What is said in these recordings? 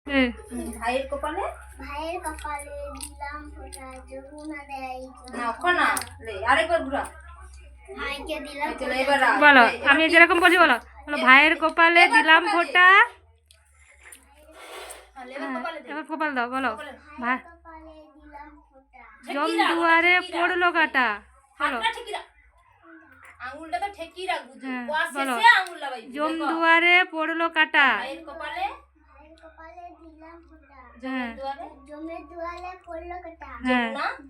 ভাইয়ের কপালে দিলাম ফোঁটা যমুনা দেয় না কোনা লে আরেকবার ঘুরা ভাইকে দিলাম বলো আমি যেরকম বলি বলো বলো ভাইয়ের কপালে দিলাম ফোঁটা এবার কপাল দাও বলো ভাই জম দুয়ারে পড়লো কাটা বলো আঙুলটা তো ঠেকিয়ে রাখবো বলো জম দুয়ারে পড়লো কাটা ভাইয়ের কপালে দিলাম ফোঁটা জমের দুয়ারে পড়লো কাটা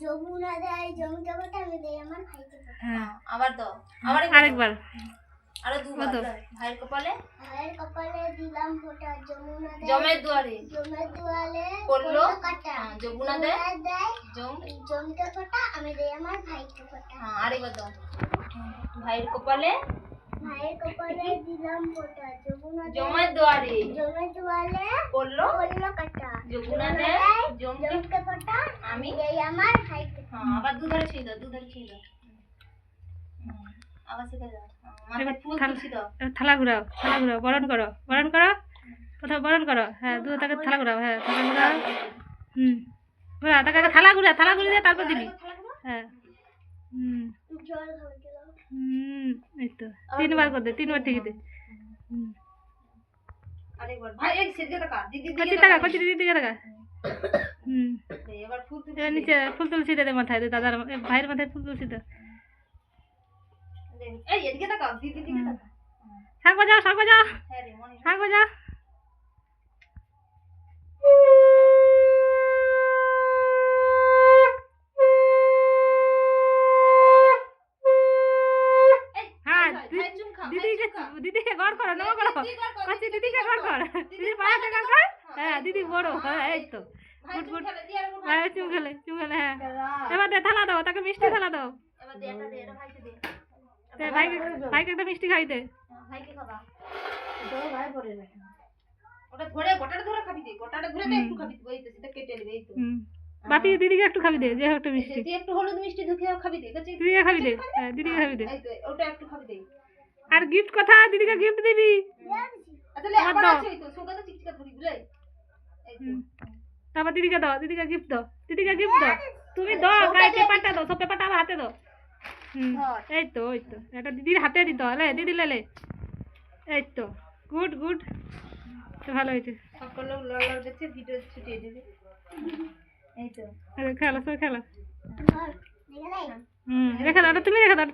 যমুনা দেয় যমুনা ফোঁটা আমি দেই আমার ভাইকে ফোঁটা আবার দাও আরেকবার আরো দুবার ভাইয়ের কপালে দিলাম ফোঁটা যমুনা দেয় জমের দুয়ারে পড়লো কাটা যমুনা দেয় জমকে ফোঁটা আমি দেই আমার ভাইকে ফোঁটা আরেকবার দাও ভাইয়ের কপালে দিলাম ফোঁটা জমের দুয়ারে পড়লো কাটা যমুনা দেয় জমকে ফোঁটা আমি দেই আমার ভাইকে আবার দুধারে ছিল আবার সেটা দাও থালা ঘুরাও বরণ করো কোথাও বরণ করো হ্যাঁ দু তাকে থালা ঘুরাও হ্যাঁ থালা ঘুরাও ঘুরা তাকে থালা ঘুরিয়ে তারপর দিবি হ্যাঁ এই তো তিনবার করে দে তিনবার ঠিক দে কচি দিদির দিকে টাকা এবার নিচে ফুল তুলসি দে মাথায় দে দাদার ভাইয়ের মাথায় ফুল তুলসি দে শাক বাজাও শাক বাজাও হ্যাঁ দিদিকে গড় করো নমো করো কচি দিদিকে গড় কর দিদির পায়ে গড় কর হ্যাঁ দিদি বড় হ্যাঁ এই তো ফুট হ্যাঁ চুম খেলে হ্যাঁ এবার দে থালা দাও তাকে মিষ্টি থালা দাও ভাইকে একটা মিষ্টি খাই দে ভাইকে খাবা ভাই পড়ে না ওটা ধরে গোটাটা ধরে খাবি দে গোটাটা ধরে তো একটু খাবি ওই তো সেটা কেটে নেবে এই তো বাপি দিদিকে একটু খাবি দে যে একটা মিষ্টি তুই একটু হলুদ মিষ্টি ঢুকিয়ে খাবি দে দিদিকে খাবি দে হ্যাঁ দিদিকে খাবি দে এই তো ওটা একটু খাবি দে আর গিফট কথা দিদিকে গিফট দিবি আচ্ছা লে আবার আছে এই তো সুগা তো চিকচিকা ধরি বুঝলে এই তো তারপর দিদিকে দাও দিদিকে গিফট দাও তুমি দাও গায়ে পেপারটা দাও সব পেপারটা আমার হাতে দাও এই তো এটা দিদির হাতে দিতে হলে দিদি লেলে এই তো গুড ভালো হয়েছে সকল লোক লাল দেখছে ভিডিও ছুটিয়ে দেবে এই তো খেলো সব খেলো রেখে দাও তুমি রেখে দাও